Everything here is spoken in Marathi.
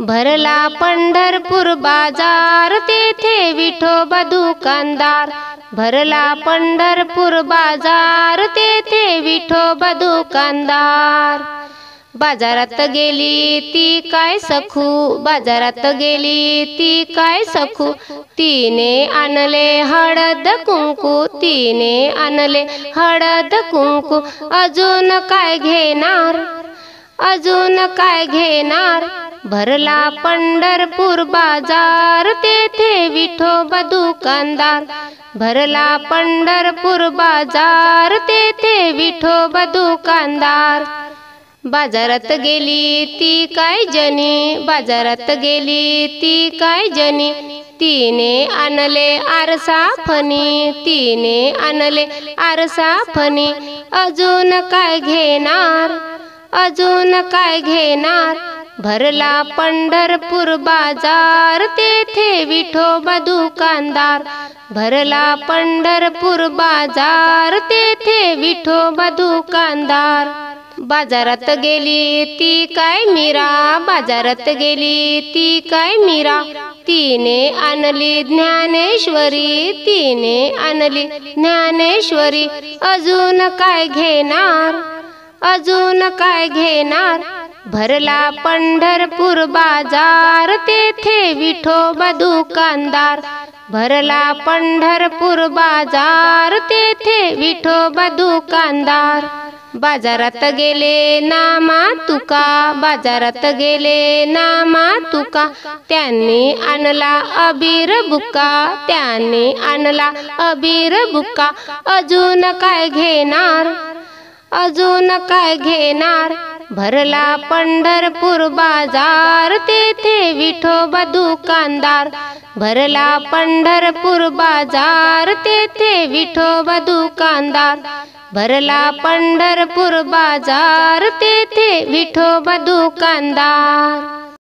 भरला पंढरपूर बाजार तेथे विठोबा दुकानदार। भरला पंढरपूर बाजार तेथे विठोबा दुकानदार। बाजारात गेली ती काय सखू, बाजारात गेली ती काय सखू, तिने आणले हळद कुंकू, तिने आणले हळद कुंकू। अजून काय घेणार, अजून काय घेणार। भरला पंढरपूर बाजार तेथे विठोबा दुकानदार। भरला पंढरपूर बाजार तेथे विठोबा दुकानदार। बाजारात गेली ती काय जनी, बाजारात गेली ती काय जनी, तिने आणले आरसा फणी, तिने आणले आरसा फणी। अजून काय घेणार, अजून काय घेणार। भरला पंढरपूर बाजार तेथे विठोबा दुकानदार। भरला पंढरपूर बाजार तेथे विठोबा दुकानदार। बाजारात गेली ती काय मीरा, बाजारात गेली ती काय मीरा, तिने आणली ज्ञानेश्वरी, तिने आणली ज्ञानेश्वरी। अजून काय घेणार, अजून काय घेणार। भरला पंढरपूर बाजार तेथे विठोबा दुकानदार। भरला पंढरपूर बाजार तेथे विठोबा दुकानदार। बाजारात गेले नामा तुका, बाजारात गेले नामा तुका, त्यांनी आणला अबीर बुक्का, त्यांनी आणला अबीर बुक्का। अजून काय घेणार, अजून काय घेणार। भरला पंढरपूर बाजार तेथे विठोबा दुकानदार। भरला पंढरपूर बाजार तेथे विठोबा दुकानदार। भरला पंढरपूर बाजार तेथे विठोबा दुकानदार।